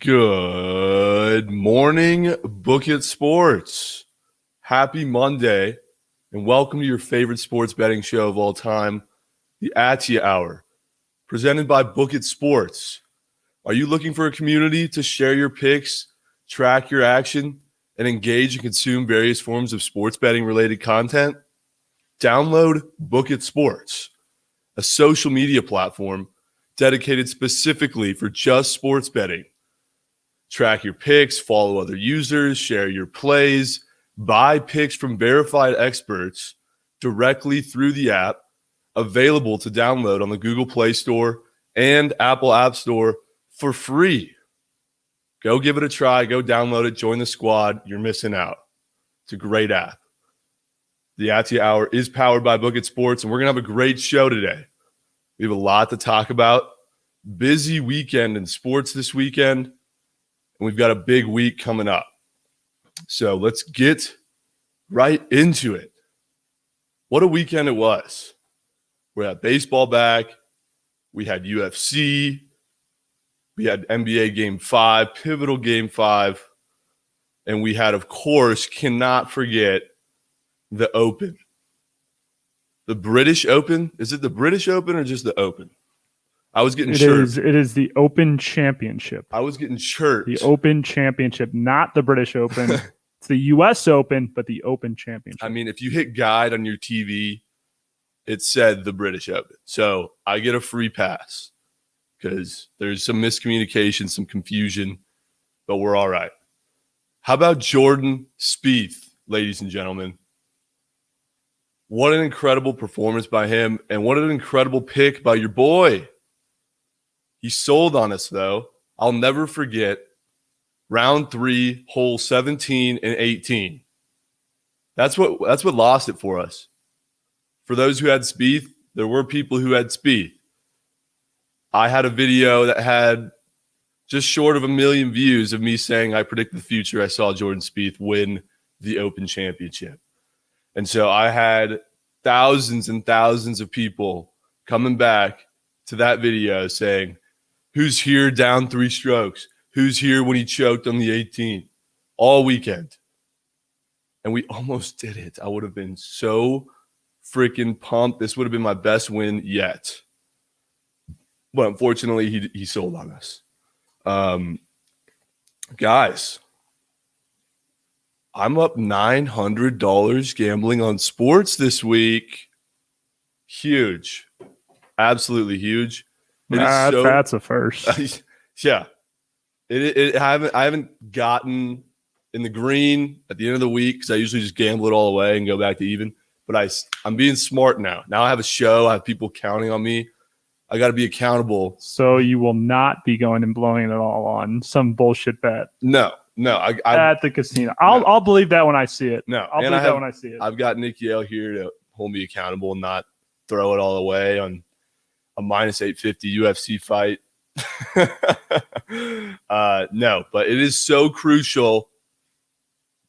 Good morning, Book It Sports. Happy Monday, and welcome to your favorite sports betting show of all time, the Attyah Hour, presented by Book It Sports. Are you looking for a community to share your picks, track your action, and engage and consume various forms of sports betting-related content? Download Book It Sports, a social media platform dedicated specifically for just sports betting. Track your picks, follow other users, share your plays, buy picks from verified experts directly through the app, available to download on the Google Play Store and Apple App Store for free. Go give it a try. Go download it. Join the squad. You're missing out. It's a great app. The Attyah Hour is powered by Book It Sports, and we're going to have a great show today. We have a lot to talk about. Busy weekend in sports this weekend. And we've got a big week coming up. So let's get right into it. What a weekend it was. We had baseball back. We had UFC. We had NBA Game 5, pivotal Game 5. And we had, of course, cannot forget the Open. The British Open. Is it the British Open or just the Open? I was getting chirped. It is the Open Championship. I was getting chirped. The Open Championship, not the British Open. It's the U.S. Open, but the Open Championship. I mean, if you hit guide on your TV, it said the British Open. So I get a free pass because there's some miscommunication, some confusion, but we're all right. How about Jordan Spieth, ladies and gentlemen? What an incredible performance by him, and what an incredible pick by your boy. He sold on us, though. I'll never forget round 3, hole 17 and 18. That's what lost it for us. For those who had Spieth, there were people who had Spieth. I had a video that had just short of 1 million views of me saying I predicted the future. I saw Jordan Spieth win the Open Championship. And so I had thousands and thousands of people coming back to that video saying, who's here down 3 strokes? Who's here when he choked on the 18th? All weekend. And we almost did it. I would have been so freaking pumped. This would have been my best win yet. But unfortunately, he sold on us. Guys, I'm up $900 gambling on sports this week. Huge. Absolutely huge. That's a first. Yeah. I haven't gotten in the green at the end of the week because I usually just gamble it all away and go back to even. But I'm being smart now. Now I have a show. I have people counting on me. I got to be accountable. So you will not be going and blowing it all on some bullshit bet. No. At the casino. I'll believe that when I see it. No. I'll believe that when I see it. I've got Nick Yale here to hold me accountable and not throw it all away on a minus 850 UFC fight. No, but it is so crucial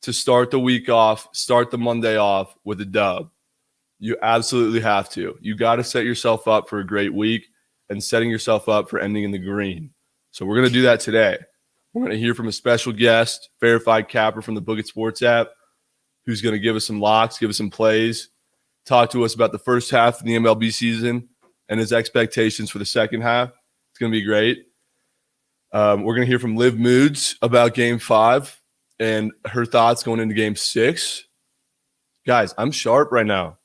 to start the week off, start the Monday off with a dub. You absolutely have to. You got to set yourself up for a great week and setting yourself up for ending in the green. So we're going to do that today. We're going to hear from a special guest, verified capper from the Book It Sports app, who's going to give us some locks, give us some plays, talk to us about the first half of the MLB season and his expectations for the second half. It's going to be great. We're going to hear from Liv Moods about Game 5 and her thoughts going into Game 6. Guys, I'm sharp right now.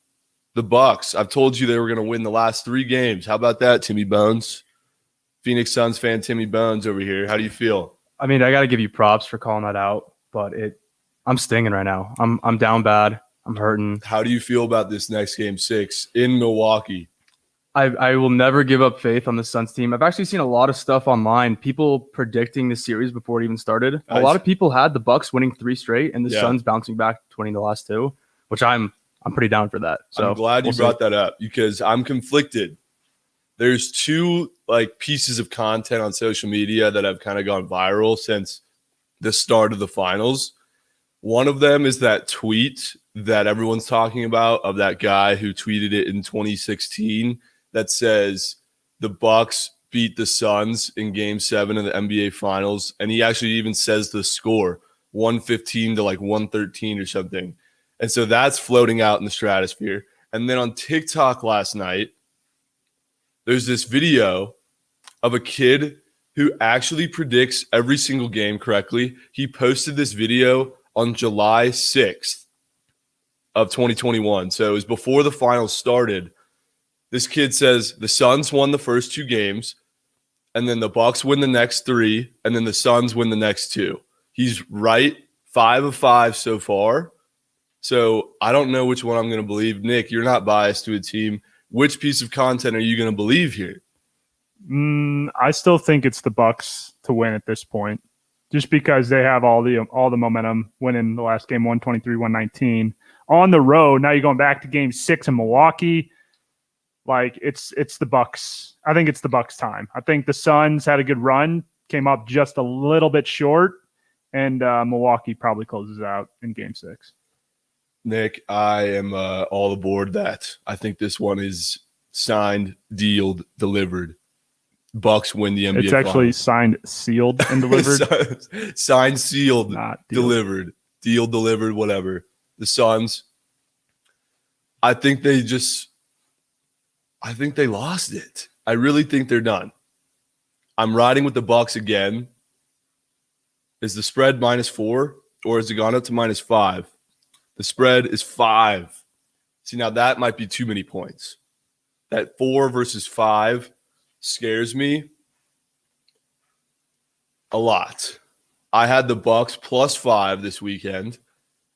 The Bucks, I've told you they were going to win the last 3 games. How about that, Timmy Bones? Phoenix Suns fan Timmy Bones over here. How do you feel? I mean, I got to give you props for calling that out, but I'm stinging right now. I'm down bad. I'm hurting. How do you feel about this next Game 6 in Milwaukee? I will never give up faith on the Suns team. I've actually seen a lot of stuff online, people predicting the series before it even started. A lot of people had the Bucks winning 3 straight and the Suns bouncing back, winning the last 2, which I'm pretty down for that. So I'm glad you brought that up because I'm conflicted. There's 2 pieces of content on social media that have kind of gone viral since the start of the finals. One of them is that tweet that everyone's talking about of that guy who tweeted it in 2016 that says the Bucks beat the Suns in Game 7 of the NBA Finals, and he actually even says the score, 115 to like 113 or something. And so that's floating out in the stratosphere. And then on TikTok last night, there's this video of a kid who actually predicts every single game correctly. He posted this video on July 6th of 2021. So it was before the finals started. This kid says the Suns won the first 2 games, and then the Bucks win the next 3, and then the Suns win the next 2. He's right, 5 of 5 so far. So I don't know which one I'm going to believe. Nick, you're not biased to a team. Which piece of content are you going to believe here? I still think it's the Bucks to win at this point, just because they have all the momentum, winning the last game 123-119 on the road. Now you're going back to Game 6 in Milwaukee. Like it's the Bucks. I think it's the Bucks' time. I think the Suns had a good run, came up just a little bit short, and Milwaukee probably closes out in Game 6. Nick, I am all aboard that. I think this one is signed, dealed, delivered. Bucks win the NBA. It's actually signed, sealed, and delivered. Signed, sealed, not delivered, deal, delivered, whatever. The Suns, I think they lost it. I really think they're done. I'm riding with the Bucks again. Is the spread -4 or has it gone up to -5? The spread is 5. See, now that might be too many points. That 4 versus 5 scares me a lot. I had the Bucks +5 this weekend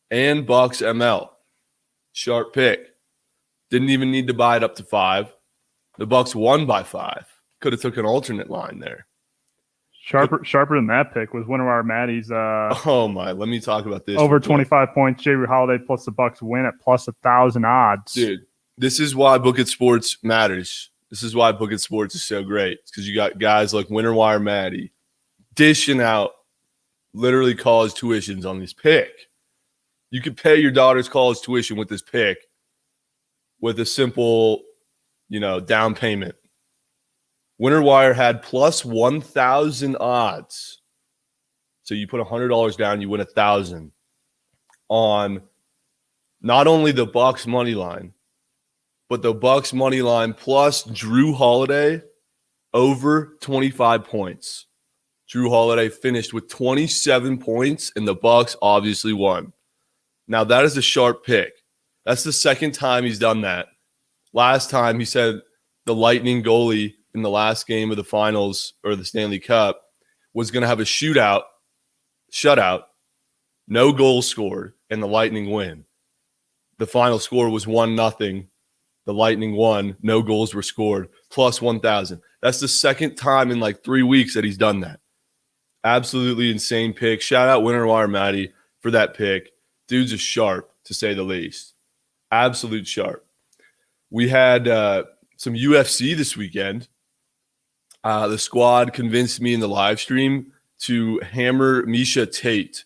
and Bucks ML. Sharp pick. Didn't even need to buy it up to 5. The Bucks won by 5. Could have took an alternate line there. Sharper than that pick was Winter Maddie's. Oh my! Let me talk about this. Over 25 points. J.R. Holiday plus the Bucks win at +1,000 odds. Dude, this is why Book It Sports matters. This is why Book It Sports is so great. Because you got guys like Winter Wire Maddie dishing out literally college tuitions on this pick. You could pay your daughter's college tuition with this pick with a simple, down payment. Winter Wire had +1,000 odds. So you put $100 down, you win 1,000 on not only the Bucks money line, but the Bucks money line plus Drew Holiday over 25 points. Drew Holiday finished with 27 points, and the Bucks obviously won. Now that is a sharp pick. That's the second time he's done that. Last time he said the Lightning goalie in the last game of the finals or the Stanley Cup was going to have a shutout, no goals scored, and the Lightning win. The final score was 1-0. The Lightning won, no goals were scored, +1,000. That's the second time in like 3 weeks that he's done that. Absolutely insane pick. Shout out Winter Wire Matty for that pick. Dude's a sharp, to say the least. Absolute sharp. We had some UFC this weekend. The squad convinced me in the live stream to hammer Miesha Tate.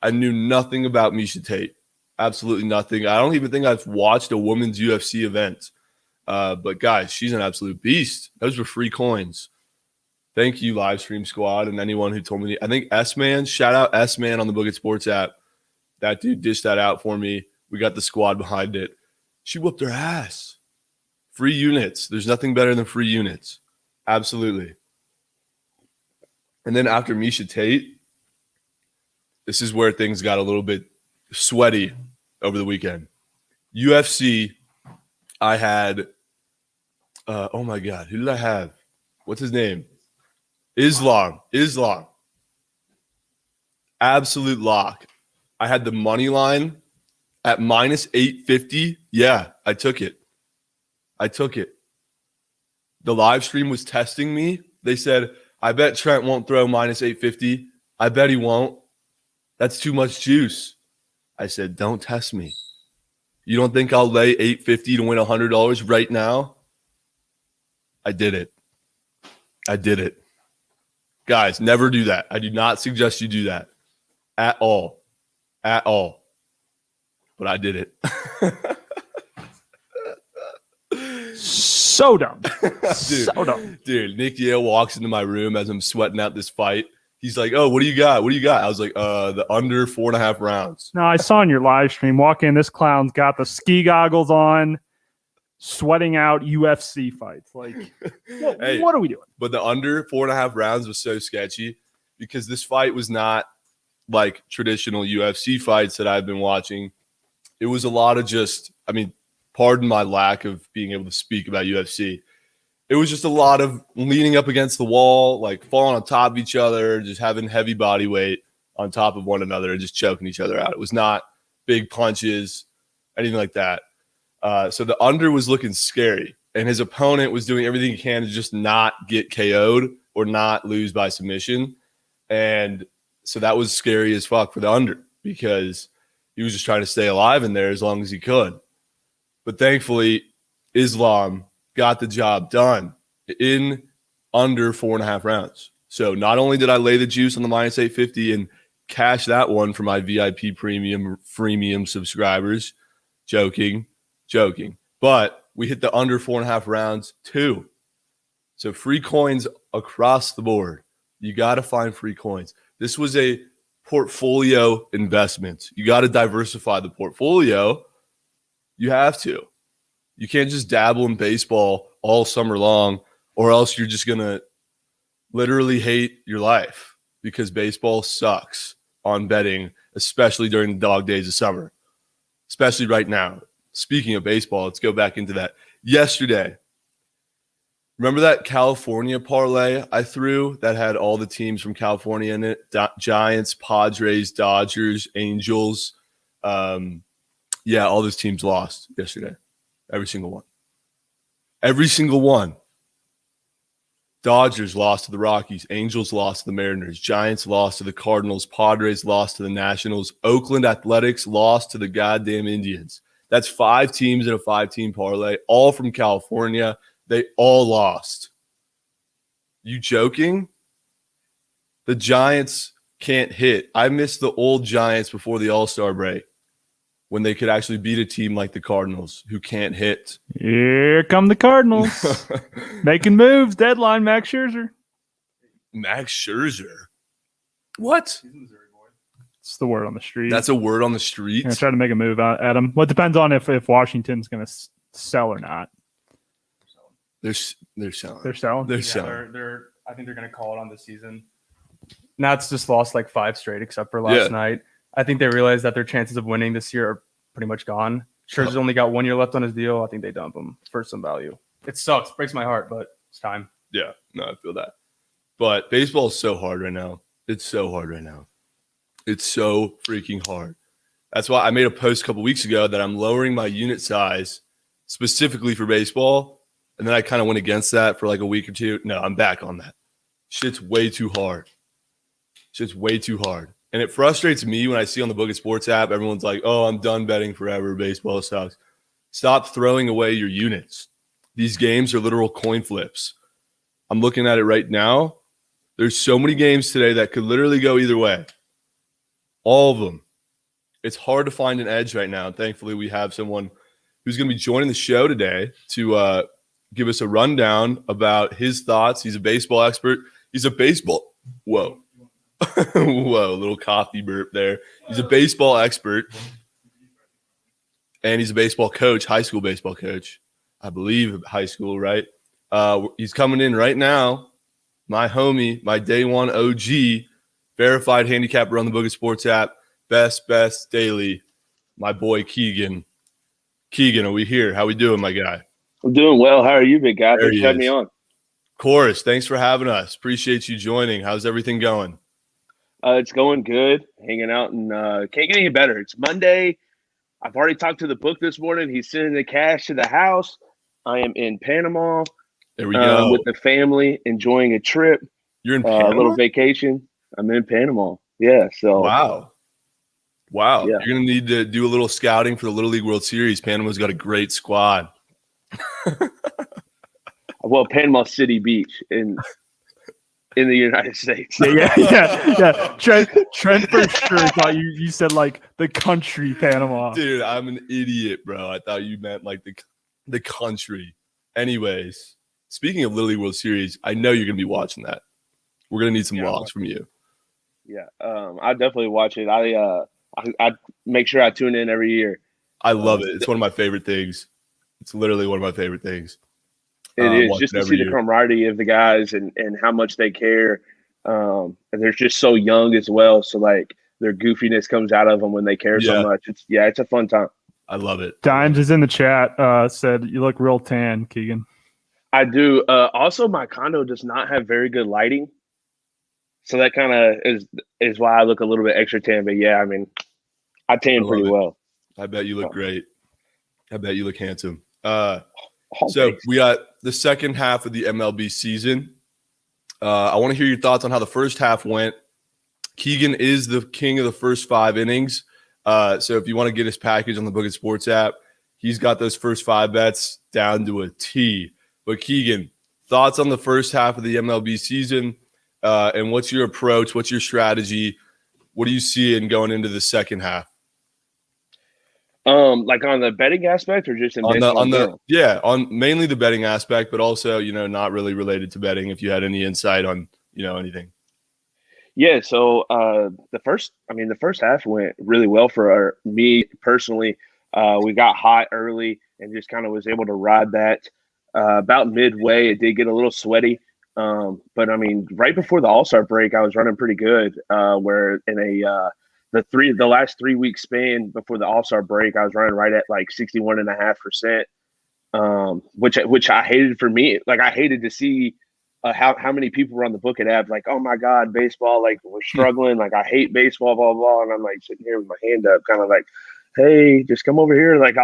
I knew nothing about Miesha Tate. Absolutely nothing. I don't even think I've watched a women's UFC event. But guys, she's an absolute beast. Those were free coins. Thank you, live stream squad, and anyone who told me. I think S-Man, shout out S-Man on the Book It Sports app. That dude dished that out for me. We got the squad behind it. She whooped her ass. Free units. There's nothing better than free units. Absolutely. And then after Miesha Tate, this is where things got a little bit sweaty over the weekend. UFC, I had, oh my God, who did I have? What's his name? Islam. Absolute lock. I had the money line at -850. Yeah, I took it. The live stream was testing me. They said, I bet Trent won't throw -850. I bet he won't. That's too much juice. I said, don't test me. You don't think I'll lay $850 to win $100 right now? I did it. Guys, never do that. I do not suggest you do that at all. But I did it. So dumb. So dumb. Dude, Nick Yale walks into my room as I'm sweating out this fight. He's like, "Oh, what do you got? What do you got?" I was like, the under 4.5 rounds." No, I saw in your live stream, walk in, this clown's got the ski goggles on, sweating out UFC fights. Like, what are we doing? But the under 4.5 rounds was so sketchy because this fight was not like traditional UFC fights that I've been watching. It was a lot of just, I mean, pardon my lack of being able to speak about UFC. It was just a lot of leaning up against the wall, like falling on top of each other, just having heavy body weight on top of one another and just choking each other out. It was not big punches, anything like that. So the under was looking scary, and his opponent was doing everything he can to just not get KO'd or not lose by submission. And so that was scary as fuck for the under because he was just trying to stay alive in there as long as he could. But thankfully, Islam got the job done in under 4.5 rounds. So not only did I lay the juice on the minus 850 and cash that one for my VIP premium freemium subscribers, joking, but we hit the under 4.5 rounds too. So free coins across the board. You got to find free coins. This was a portfolio investment. You got to diversify the portfolio. You have to. You can't just dabble in baseball all summer long, or else you're just going to literally hate your life because baseball sucks on betting, especially during the dog days of summer, especially right now. Speaking of baseball, let's go back into that. Yesterday, remember that California parlay I threw that had all the teams from California in it? Giants, Padres, Dodgers, Angels. Yeah, all those teams lost yesterday. Every single one. Every single one. Dodgers lost to the Rockies. Angels lost to the Mariners. Giants lost to the Cardinals. Padres lost to the Nationals. Oakland Athletics lost to the goddamn Indians. That's 5 teams in a 5-team parlay, all from California. They all lost. You joking? The Giants can't hit. I miss the old Giants before the All-Star break when they could actually beat a team like the Cardinals who can't hit. Here come the Cardinals. Making moves. Deadline, Max Scherzer. Max Scherzer? What? It's the word on the street. That's a word on the street? I'm trying to make a move at him. Well, it depends on if Washington's going to sell or not. They're selling. They're selling? They're selling. I think they're going to call it on the season. Nats just lost like 5 straight except for last night. I think they realized that their chances of winning this year are pretty much gone. Scherzer's only got 1 year left on his deal. I think they dump him for some value. It sucks. Breaks my heart, but it's time. Yeah, no, I feel that. But baseball is so hard right now. It's so hard right now. It's so freaking hard. That's why I made a post a couple weeks ago that I'm lowering my unit size specifically for baseball. And then I kind of went against that for like a week or two. No, I'm back on that. Shit's way too hard. Shit's way too hard. And it frustrates me when I see on the Book It Sports app, everyone's like, oh, I'm done betting forever. Baseball sucks. Stop throwing away your units. These games are literal coin flips. I'm looking at it right now. There's so many games today that could literally go either way. All of them. It's hard to find an edge right now. Thankfully, we have someone who's going to be joining the show today to give us a rundown about his thoughts. He's a baseball expert. He's a baseball. Whoa. Whoa, a little coffee burp there. He's a baseball expert. And he's a baseball coach, high school baseball coach. I believe high school, right? He's coming in right now. My homie, my day one OG, verified handicapper on the Book It Sports app. Best daily. My boy Keegan. Keegan, are we here? How we doing, my guy? I'm doing well. How are you, big guy? Thanks for having me on. Of course. Thanks for having us. Appreciate you joining. How's everything going? It's going good. Hanging out and can't get any better. It's Monday. I've already talked to the book this morning. He's sending the cash to the house. I am in Panama. There we go. With the family, enjoying a trip. You're in Panama? A little vacation. I'm in Panama. Yeah. So Wow. Yeah. You're going to need to do a little scouting for the Little League World Series. Panama's got a great squad. Well, Panama City Beach in the United States. Yeah. Trent for sure thought you said like the country Panama. Dude, I'm an idiot, bro. I thought you meant like the country. Anyways, speaking of Little League World Series, I know you're going to be watching that. We're going to need some logs from you. Yeah, I definitely watch it. I make sure I tune in every year. I love it. It's one of my favorite things. It's literally one of my favorite things. It is just to see the camaraderie of the guys and how much they care. And they're just so young as well. So like their goofiness comes out of them when they care so much. It's a fun time. I love it. Dimes is in the chat. Said you look real tan, Keegan. I do. Also, my condo does not have very good lighting, so that kind of is why I look a little bit extra tan. But yeah, I mean, I tan pretty well. I bet you look great. I bet you look handsome. So thanks. We got the second half of the MLB season. I want to hear your thoughts on how the first half went. Keegan is the king of the first 5 innings. So if you want to get his package on the Book It Sports app, he's got those first 5 bets down to a T. But Keegan, thoughts on the first half of the MLB season, and what's your approach? What's your strategy? What do you see in going into the second half? Like on the betting aspect, or just in on mainly the betting aspect, but also not really related to betting. If you had any insight on anything. Yeah, so the first half went really well for me personally. We got hot early and just kind of was able to ride that. About midway, it did get a little sweaty, but I mean, right before the All-Star break, I was running pretty good. Where in the last 3 week span before the All-Star break, I was running right at like 61.5%, which I hated for me. Like I hated to see how many people were on the Book It app, like, oh my God, baseball, like we're struggling, like I hate baseball, blah, blah, blah. And I'm like sitting here with my hand up, kind of like, hey, just come over here. Like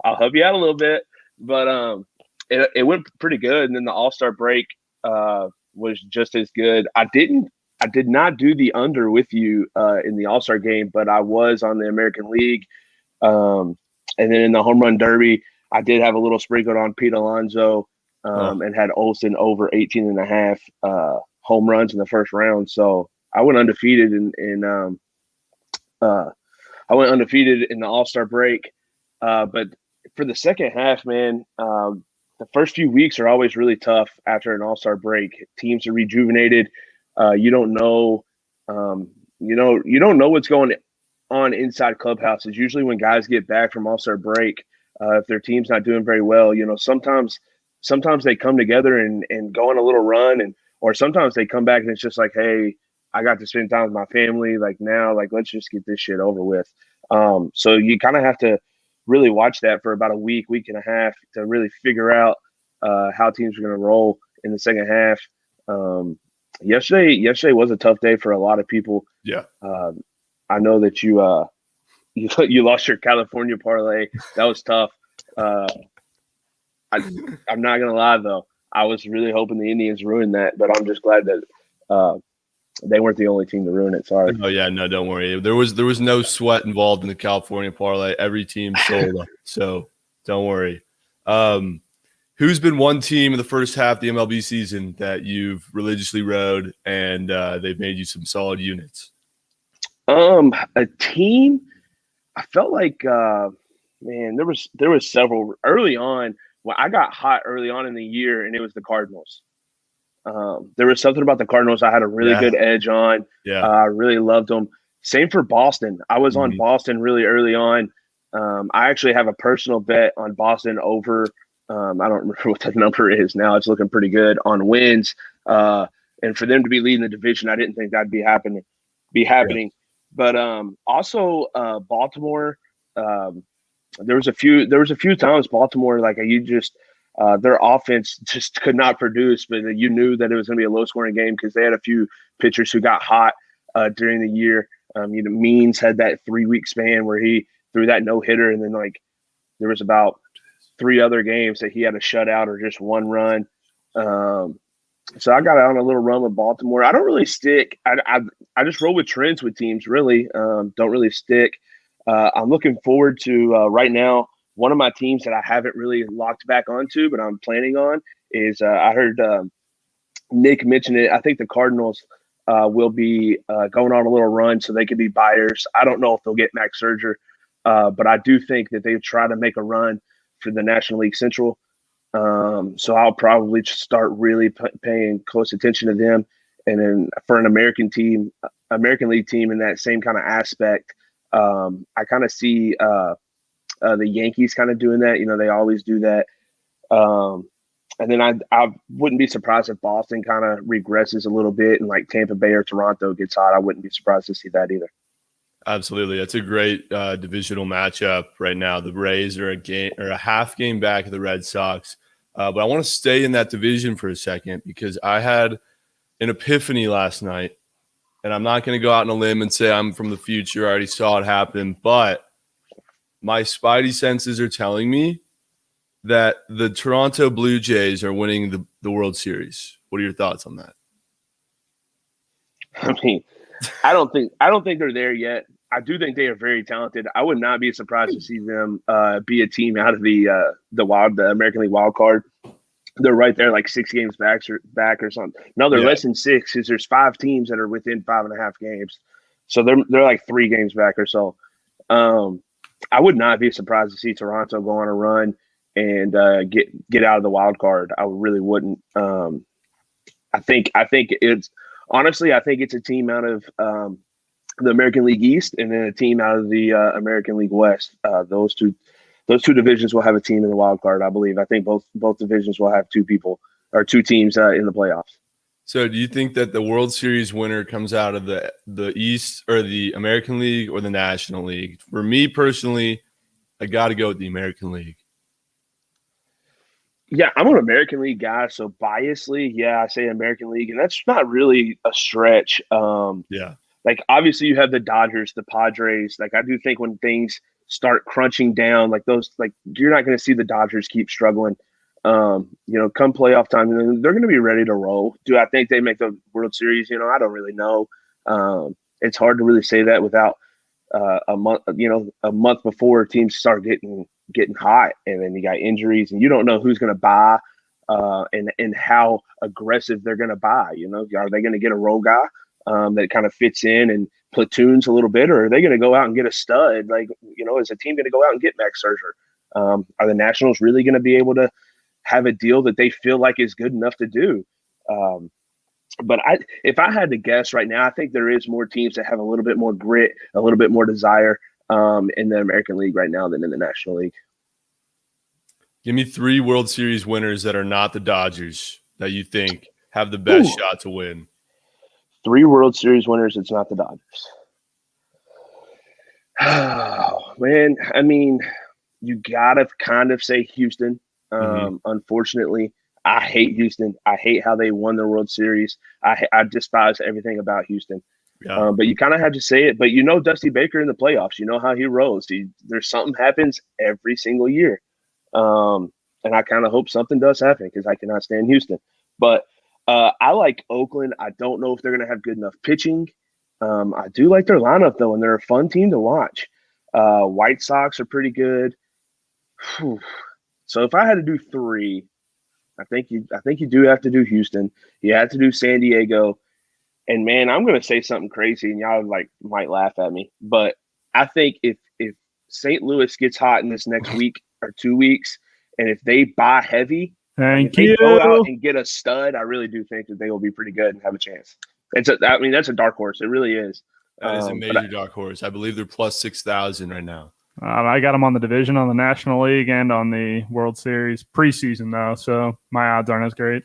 I'll help you out a little bit. But it went pretty good. And then the All-Star break was just as good. I did not do the under with you in the All-Star game, but I was on the American League. And then in the Home Run Derby, I did have a little sprinkled on Pete Alonso. And had Olsen over 18.5 home runs in the first round. So I went undefeated in the All-Star break. But for the second half, man, the first few weeks are always really tough after an All-Star break. Teams are rejuvenated. You don't know what's going on inside clubhouses. Usually when guys get back from All-Star break, if their team's not doing very well, sometimes they come together and go on a little run, or sometimes they come back and it's just like, hey, I got to spend time with my family. Like now, like let's just get this shit over with. So you kind of have to really watch that for about a week and a half to really figure out how teams are going to roll in the second half. Yesterday was a tough day for a lot of people. Yeah. I know that you lost your California parlay. That was tough. I'm not gonna lie though. I was really hoping the Indians ruined that, but I'm just glad that they weren't the only team to ruin it. Sorry. Oh yeah, no, don't worry. There was no sweat involved in the California parlay. Every team sold, so don't worry. Who's been one team in the first half of the MLB season that you've religiously rode and they've made you some solid units? A team. I felt like man, there was several early on. Well, I got hot early on in the year, and it was the Cardinals. There was something about the Cardinals I had a really good edge on. Yeah, I really loved them. Same for Boston. I was on Boston really early on. I actually have a personal bet on Boston over. I don't remember what the number is now. It's looking pretty good on wins. And for them to be leading the division, I didn't think that'd be happening. Yeah. But also Baltimore. There was a few times Baltimore, like their offense just could not produce, but you knew that it was going to be a low scoring game because they had a few pitchers who got hot during the year. Means had that 3 week span where he threw that no hitter, and then like there was about 3 other games that he had a shutout or just one run. So I got on a little run with Baltimore. I don't really stick. I just roll with trends with teams. Really, don't really stick. I'm looking forward to right now. One of my teams that I haven't really locked back onto, but I'm planning on is I heard Nick mention it. I think the Cardinals will be going on a little run, so they could be buyers. I don't know if they'll get Max Scherzer, but I do think that they try to make a run for the National League Central. So I'll probably start really paying close attention to them. And then for an American League team in that same kind of aspect, I kind of see the Yankees kind of doing that. They always do that. And then I wouldn't be surprised if Boston kind of regresses a little bit and like Tampa Bay or Toronto gets hot. I wouldn't be surprised to see that either. Absolutely. That's a great divisional matchup right now. The Rays are a half game back of the Red Sox. But I want to stay in that division for a second because I had an epiphany last night. And I'm not going to go out on a limb and say I'm from the future. I already saw it happen. But my spidey senses are telling me that the Toronto Blue Jays are winning the World Series. What are your thoughts on that? I mean, I don't think they're there yet. I do think they are very talented. I would not be surprised to see them be a team out of the American League wild card. They're right there, like 6 games back or something. No, they're less than 6 because there's 5 teams that are within 5.5 games. So they're like 3 games back or so. I would not be surprised to see Toronto go on a run and get out of the wild card. I really wouldn't. I think it's honestly, I think it's a team out of the American League East and then a team out of the American League West. Those two divisions will have a team in the wild card, I believe. I think both divisions will have 2 teams in the playoffs. So do you think that the World Series winner comes out of the East or the American League or the National League? For me personally, I got to go with the American League. Yeah, I'm an American League guy, so biasly, I say American League, and that's not really a stretch. Like obviously you have the Dodgers, the Padres. Like I do think when things start crunching down, like those, like you're not going to see the Dodgers keep struggling. Come playoff time, they're going to be ready to roll. Do I think they make the World Series? I don't really know. It's hard to really say that without a month before teams start getting hot, and then you got injuries, and you don't know who's going to buy and how aggressive they're going to buy. Are they going to get a role guy that kind of fits in and platoons a little bit, or are they going to go out and get a stud? Like, is a team going to go out and get Max Scherzer? Are the Nationals really going to be able to have a deal that they feel like is good enough to do? But if I had to guess right now, I think there is more teams that have a little bit more grit, a little bit more desire in the American League right now than in the National League. Give me 3 World Series winners that are not the Dodgers that you think have the best shot to win. 3 World Series winners, it's not the Dodgers. Oh, man. I mean, you got to kind of say Houston. Unfortunately, I hate Houston. I hate how they won the World Series. I despise everything about Houston. Yeah. But you kind of have to say it. But Dusty Baker in the playoffs, you know how he rolls. There's something happens every single year. And I kind of hope something does happen because I cannot stand Houston. But I like Oakland. I don't know if they're going to have good enough pitching. I do like their lineup, though, and they're a fun team to watch. White Sox are pretty good. Whew. So if I had to do 3, I think you do have to do Houston. You have to do San Diego. And, man, I'm going to say something crazy, and y'all might laugh at me. But I think if St. Louis gets hot in this next week or 2 weeks, and if they buy heavy, they go out and get a stud, I really do think that they will be pretty good and have a chance. That's a dark horse. It really is. That is a major dark horse. I believe they're plus 6,000 right now. I got them on the division, on the National League, and on the World Series preseason, though, so my odds aren't as great.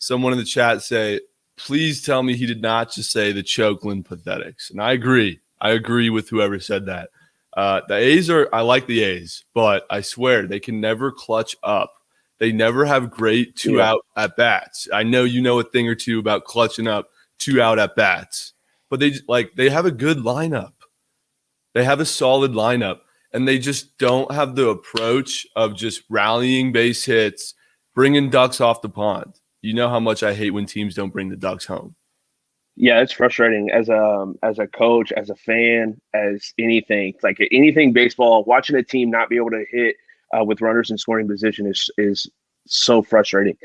Someone in the chat say, please tell me he did not just say the Chokeland Pathetics. And I agree. I agree with whoever said that. The A's I like the A's, but I swear they can never clutch up. They never have great 2-out at-bats. I know you know a thing or two about clutching up 2-out at-bats, but they have a good lineup. They have a solid lineup, and they just don't have the approach of just rallying base hits, bringing ducks off the pond. You know how much I hate when teams don't bring the ducks home. Yeah, it's frustrating as a coach, as a fan, as anything. Like anything baseball, watching a team not be able to hit with runners in scoring position is so frustrating.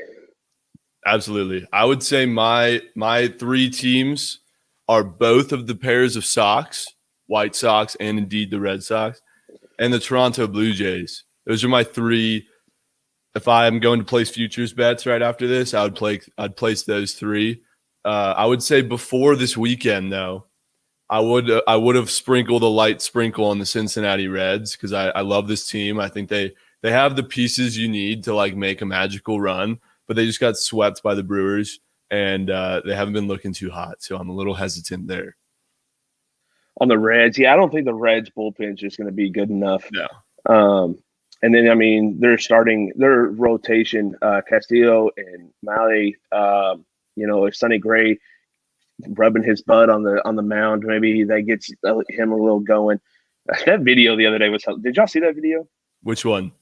Absolutely. I would say my 3 teams are both of the pairs of Sox, White Sox, and indeed the Red Sox, and the Toronto Blue Jays. Those are my 3 if I'm going to place futures bets right after this, I'd place those 3. I would say before this weekend, though, I would have sprinkled a light sprinkle on the Cincinnati Reds because I love this team. I think they have the pieces you need to like make a magical run, but they just got swept by the Brewers, and they haven't been looking too hot. So I'm a little hesitant there. On the Reds, I don't think the Reds bullpen is just going to be good enough. No. And then, I mean, they're starting their rotation, Castillo and Malley, if Sonny Gray rubbing his butt on the mound, maybe that gets him a little going. That video the other day was – did y'all see that video? Which one?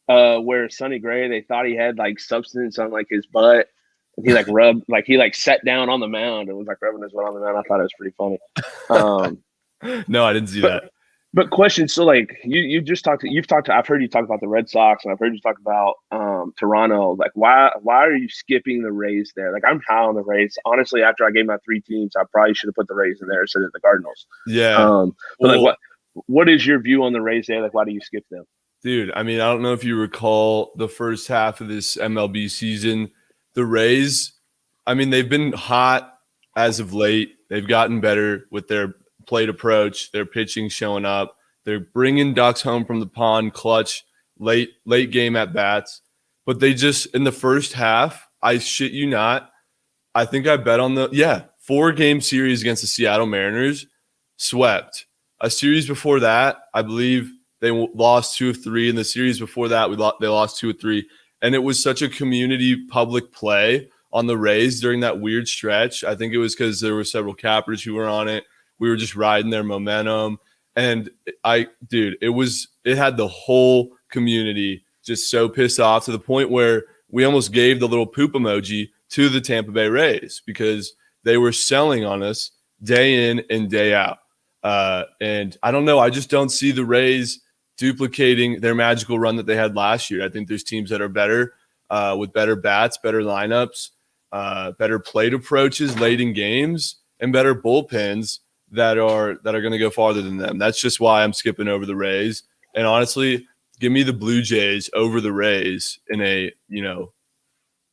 Where Sonny Gray, they thought he had, like, substance on, like, his butt. And he, like, rubbed – like, he, like, sat down on the mound and was, like, rubbing his butt on the mound. I thought it was pretty funny. No, I didn't see that. But question, so like you've talked I've heard you talk about the Red Sox and I've heard you talk about Toronto. Like why are you skipping the Rays there? Like I'm high on the Rays. Honestly, after I gave my 3 teams, I probably should have put the Rays in there instead of the Cardinals. Yeah. But like what is your view on the Rays there? Like why do you skip them? Dude, I mean, I don't know if you recall the first half of this MLB season. The Rays, I mean, they've been hot as of late. They've gotten better with their plate approach, their pitching showing up. They're bringing ducks home from the pond, clutch, late game at bats. But they just, in the first half, I shit you not, I think I bet on 4-game series against the Seattle Mariners, swept. A series before that, I believe they lost 2 of 3. In the series before that, they lost 2 of 3. And it was such a community public play on the Rays during that weird stretch. I think it was because there were several cappers who were on it. We were just riding their momentum. And it had the whole community just so pissed off to the point where we almost gave the little poop emoji to the Tampa Bay Rays because they were selling on us day in and day out. And I don't know. I just don't see the Rays duplicating their magical run that they had last year. I think there's teams that are better with better bats, better lineups, better plate approaches late in games, and better bullpens that are going to go farther than them. That's just why I'm skipping over the Rays. And honestly, give me the Blue Jays over the Rays in a,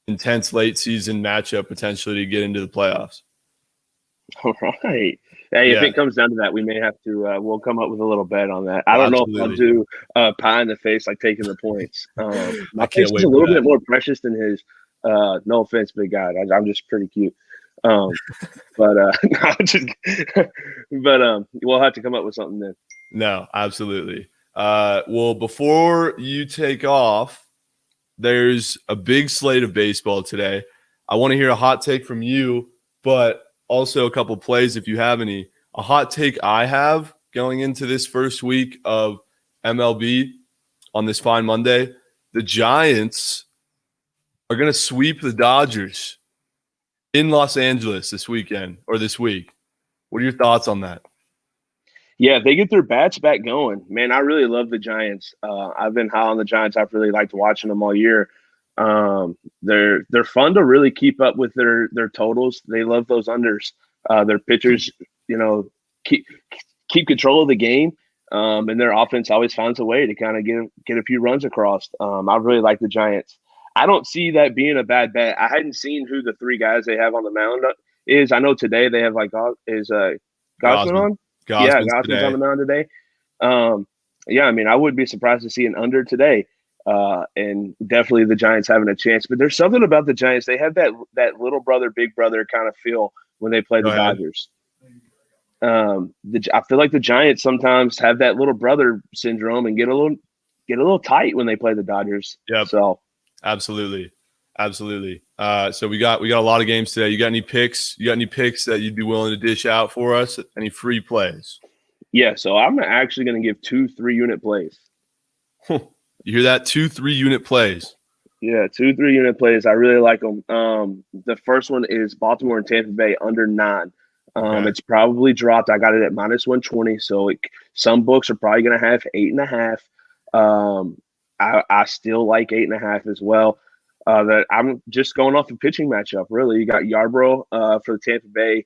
intense late season matchup potentially to get into the playoffs. All right. Hey, if it comes down to that, we may have to we'll come up with a little bet on that. I don't know if I'll do pie in the face like taking the points. My face is a little bit more precious than his. No offense, big guy. I'm just pretty cute. But we'll have to come up with something then. No, absolutely. Well, before you take off, there's a big slate of baseball today. I want to hear a hot take from you, but also a couple plays if you have any. A hot take I have going into this first week of MLB on this fine Monday, the Giants are going to sweep the Dodgers in Los Angeles this weekend or this week. What are your thoughts on that? Yeah, if they get their bats back going, man, I really love the Giants. I've been high on the Giants. I've really liked watching them all year. They're fun to really keep up with their totals. They love those unders. Their pitchers, keep control of the game, and their offense always finds a way to kind of get a few runs across. I really like the Giants. I don't see that being a bad bet. I hadn't seen who the 3 guys they have on the mound is. I know today they have Gosman on. Gosman's on the mound today. I mean, I would be surprised to see an under today. And definitely the Giants having a chance. But there's something about the Giants. They have that little brother, big brother kind of feel when they play the Dodgers. I feel like the Giants sometimes have that little brother syndrome and get a little tight when they play the Dodgers. Yeah. So absolutely. So we got a lot of games today. You got any picks? You got any picks that you'd be willing to dish out for us? Any free plays? Yeah. So I'm actually going to give 2 3-unit plays. You hear that? 2 3-unit plays. Yeah, 2 3-unit plays. I really like them. The first one is Baltimore and Tampa Bay under 9. Okay. It's probably dropped. I got it at -120. So some books are probably going to have 8.5. I still like 8.5 as well. That I'm just going off the pitching matchup. Really, you got Yarbrough for the Tampa Bay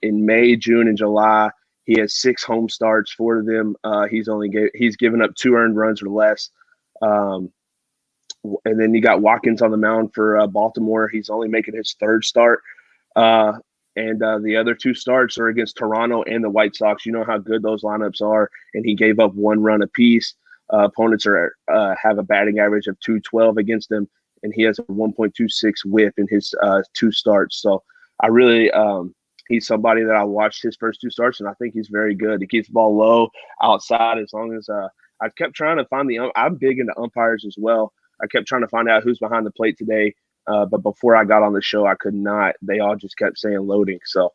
in May, June, and July. He has 6 home starts. 4 of them he's given up 2 earned runs or less. And then you got Watkins on the mound for Baltimore. He's only making his third start. And the other two starts are against Toronto and the White Sox. You know how good those lineups are. And he gave up 1 run apiece. Opponents have a batting average of 212 against him, and he has a 1.26 whip in his 2 starts. So I really he's somebody that I watched his first 2 starts, and I think he's very good. He keeps the ball low outside as long as I kept trying to find I'm big into umpires as well. I kept trying to find out who's behind the plate today. But before I got on the show, I could not. They all just kept saying loading. So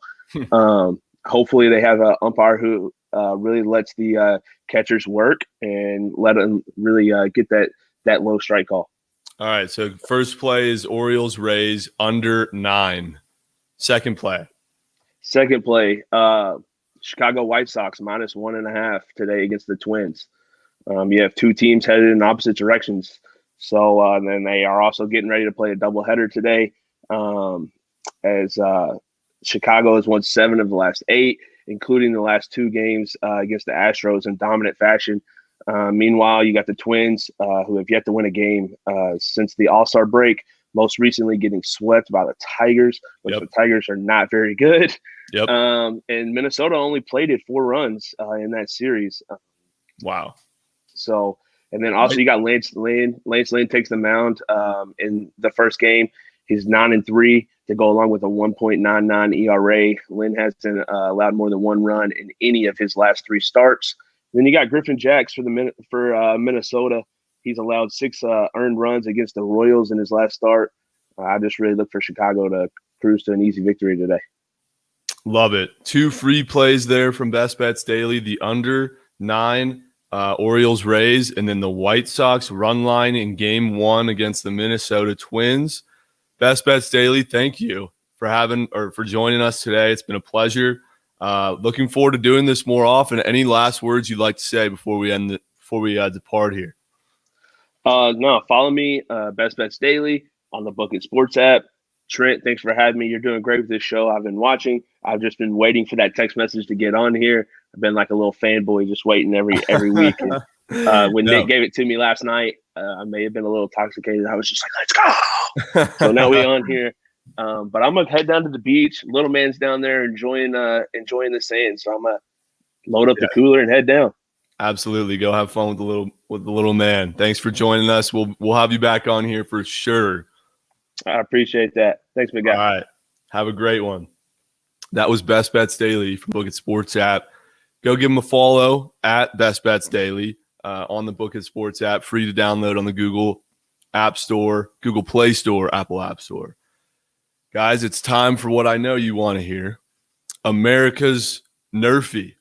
hopefully they have an umpire who really lets the catchers work and let them really get that low strike call. All right, so first play is Orioles-Rays under 9. Second play. Chicago White Sox -1.5 today against the Twins. You have 2 teams headed in opposite directions. So then they are also getting ready to play a doubleheader today as Chicago has won 7 of the last 8, including the last 2 games against the Astros in dominant fashion. Meanwhile, you got the Twins who have yet to win a game since the All-Star break, most recently getting swept by the Tigers, which the Tigers are not very good. And Minnesota only played it 4 runs in that series. Wow. So, and then also you got Lance Lynn. Lance Lynn takes the mound in the first game. He's 9-3 to go along with a 1.99 ERA. Lynn hasn't allowed more than 1 run in any of his last 3 starts. Then you got Griffin Jacks for Minnesota. He's allowed 6 earned runs against the Royals in his last start. I just really look for Chicago to cruise to an easy victory today. Love it. 2 free plays there from Best Bets Daily. The under 9. Orioles-Rays, and then the White Sox run line in Game 1 against the Minnesota Twins. Best Bets Daily, thank you for joining us today. It's been a pleasure. Looking forward to doing this more often. Any last words you'd like to say before we depart here? No, follow me, Best Bets Daily, on the Book It Sports app. Trent, thanks for having me. You're doing great with this show. I've been watching. I've just been waiting for that text message to get on here. I've been like a little fanboy, just waiting every week. And, when Nick gave it to me last night, I may have been a little intoxicated. I was just like, let's go. So now we're on here. But I'm gonna head down to the beach. Little man's down there enjoying the sand. So I'm gonna load up the cooler and head down. Absolutely, go have fun with the little man. Thanks for joining us. We'll have you back on here for sure. I appreciate that. Thanks, big guy. All right, have a great one. That was Best Bets Daily from Book It Sports app. Go give them a follow at Best Bets Daily on the Book It Sports app. Free to download on the Google App Store, Google Play Store, Apple App Store. Guys, it's time for what I know you want to hear. America's Nerfy.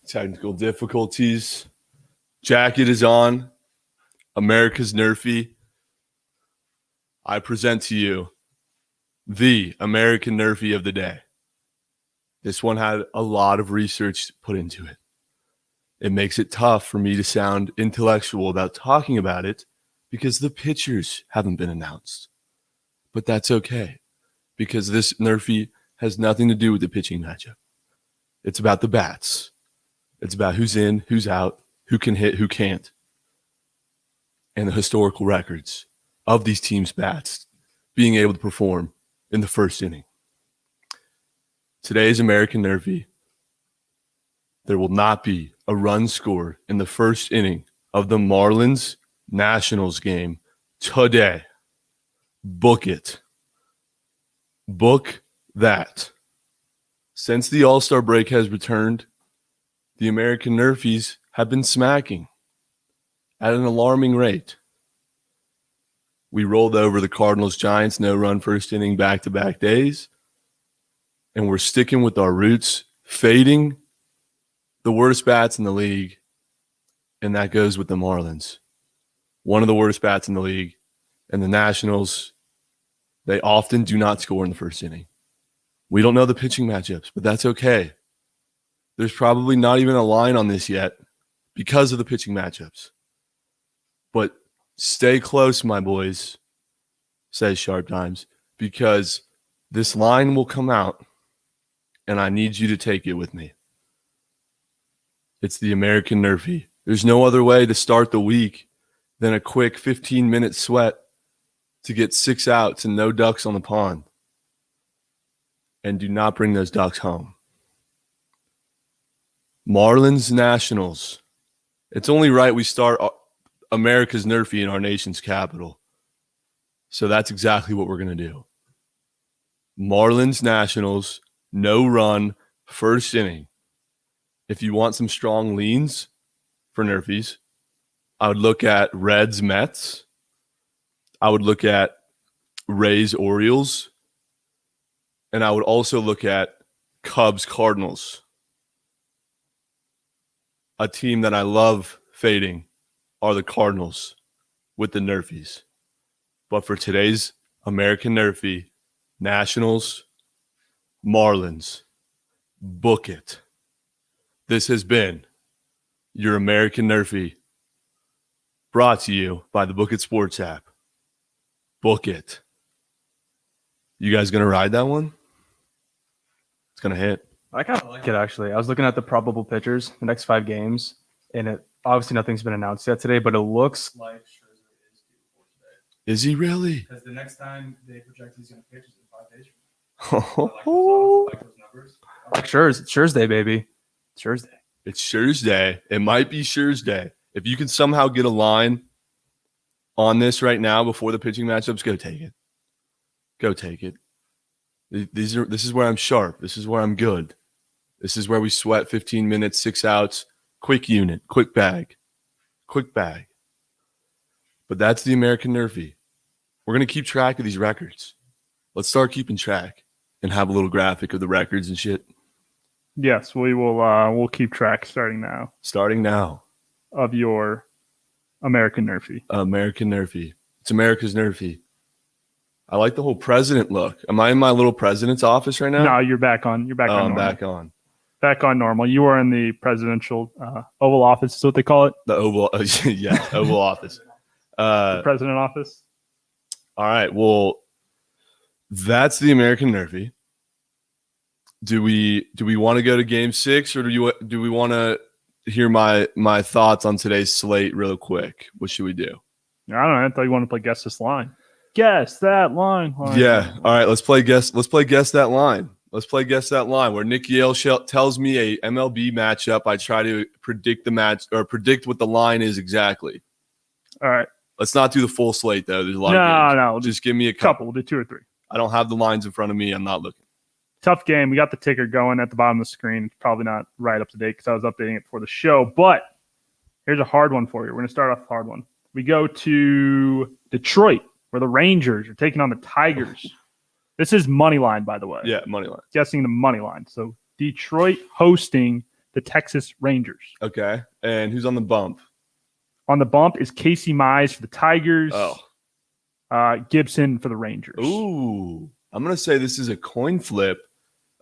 Technical difficulties. Jacket is on. America's Nerfy. I present to you the American Nerfy of the day. This one had a lot of research put into it. It makes it tough for me to sound intellectual about talking about it because the pitchers haven't been announced. But that's okay because this Nerfy has nothing to do with the pitching matchup. It's about the bats. It's about who's in, who's out, who can hit, who can't, and the historical records of these teams' bats being able to perform in the first inning. Today's American Nerfy, there will not be a run scored in the first inning of the Marlins-Nationals game today. Book it. Book that. Since the All-Star break has returned, the American Nerfies have been smacking at an alarming rate. We rolled over the Cardinals-Giants no-run first inning back-to-back days, and we're sticking with our roots, fading the worst bats in the league, and that goes with the Marlins. One of the worst bats in the league, and the Nationals, they often do not score in the first inning. We don't know the pitching matchups, but that's okay There's probably not even a line on this yet because of the pitching matchups. But stay close, my boys, says Sharp Times, because this line will come out, and I need you to take it with me. It's the American Nerfy. There's no other way to start the week than a quick 15-minute sweat to get 6 outs and no ducks on the pond. And do not bring those ducks home. Marlins Nationals. It's only right we start America's Nerfy in our nation's capital. So that's exactly what we're going to do. Marlins Nationals, no run, first inning. If you want some strong leans for Nerfies, I would look at Reds Mets. I would look at Rays Orioles. And I would also look at Cubs Cardinals. A team that I love fading are the Cardinals with the Nerfies. But for today's American Nerfy, Nationals, Marlins, book it. This has been your American Nerfy, brought to you by the Book It Sports app. Book it. You guys going to ride that one? It's going to hit. I kind of like it, actually. I was looking at the probable pitchers, the next 5 games, and it obviously nothing's been announced yet today, but it looks like Scherzer is due for today. Is he really? Because the next time they project he's going to pitch is in 5 days Oh, I like those numbers. I like Scherz Day, baby. Scherz Day. it's Scherz Day. It might be Scherz Day. If you can somehow get a line on this right now before the pitching matchups, go take it. Go take it. This is where I'm sharp. This is where I'm good. This is where we sweat 15 minutes, 6 outs, quick unit, quick bag. But that's the American Nerfy. We're going to keep track of these records. Let's start keeping track and have a little graphic of the records and shit. Yes, we will. We'll keep track starting now Starting now. of your American Nerfy. American Nerfy. It's America's Nerfy. I like the whole president look. Am I in my little president's office right now? No, you're back on. You're back on. I'm Normal. back on. Back on normal. You are in the presidential Oval Office. Is what they call it. The Oval, yeah, Oval Office. The president office. All right. Well, that's the American Nerfy. Do we want to go to Game 6, or do we want to hear my thoughts on today's slate real quick? What should we do? I don't know. I thought you wanted to play guess this line. Guess that line. Yeah. All right. Let's play guess that line. Let's play guess that line, where Nick Yale tells me a MLB matchup. I try to predict the match or predict what the line is exactly. All right. Let's not do the full slate though. There's a lot of games. No. Just give me a Couple. We'll do 2 or 3. I don't have the lines in front of me. I'm not looking. Tough game. We got the ticker going at the bottom of the screen. It's probably not right up to date because I was updating it for the show. But here's a hard one for you. We're going to start off with a hard one. We go to Detroit, where the Rangers are taking on the Tigers. This is money line, by the way. Yeah, money line. Guessing the money line. So Detroit hosting the Texas Rangers. Okay. And who's on the bump? On the bump is Casey Mize for the Tigers. Oh. Gibson for the Rangers. Ooh. I'm going to say this is a coin flip.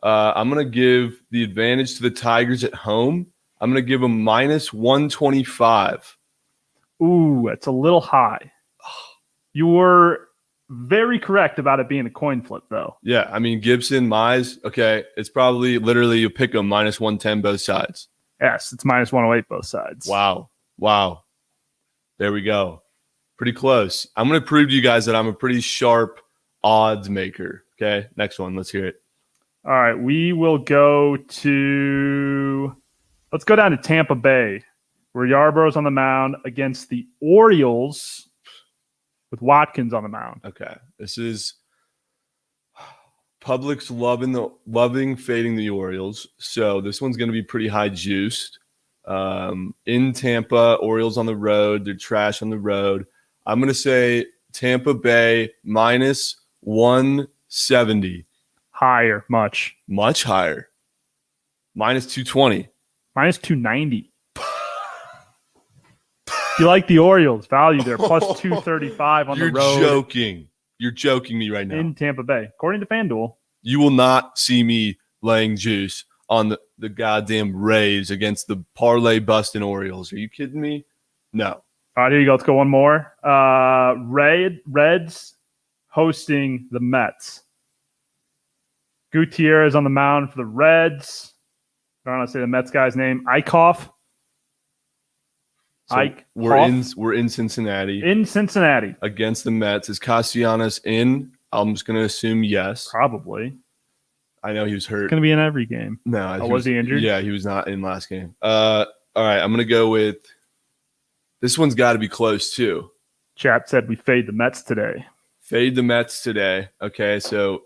I'm going to give the advantage to the Tigers at home. I'm going to give them minus 125. Ooh, that's a little high. You were very correct about it being a coin flip, though. Yeah, I mean, Gibson, Mize, okay, it's probably literally you pick them minus 110 both sides. Yes, it's minus 108 both sides. Wow. There we go. Pretty close. I'm going to prove to you guys that I'm a pretty sharp odds maker. Okay, next one. Let's hear it. All right, we will go to – let's go down to Tampa Bay, where Yarborough's on the mound against the Orioles with Watkins on the mound. Okay, this is public's loving fading the Orioles, so this one's going to be pretty high juiced. In Tampa, Orioles on the road. They're trash on the road. I'm going to say Tampa Bay minus 170. Higher, much. Much higher. Minus 220. Minus 290. You like the Orioles value there, plus 235 on the road. You're joking. You're joking me right now. In Tampa Bay, according to FanDuel. You will not see me laying juice on the goddamn Rays against the parlay busting Orioles. Are you kidding me? No. All right, here you go. Let's go one more. Reds hosting the Mets. Gutierrez on the mound for the Reds. I don't want to say the Mets guy's name. Eichhoff. So we're in Cincinnati. In Cincinnati. Against the Mets. Is Castellanos in? I'm just going to assume yes. Probably. I know he was hurt. It's going to be in every game. No. Was he injured? Yeah, he was not in last game. All right, I'm going to go with – this one's got to be close too. Chat said we fade the Mets today. Fade the Mets today. Okay, so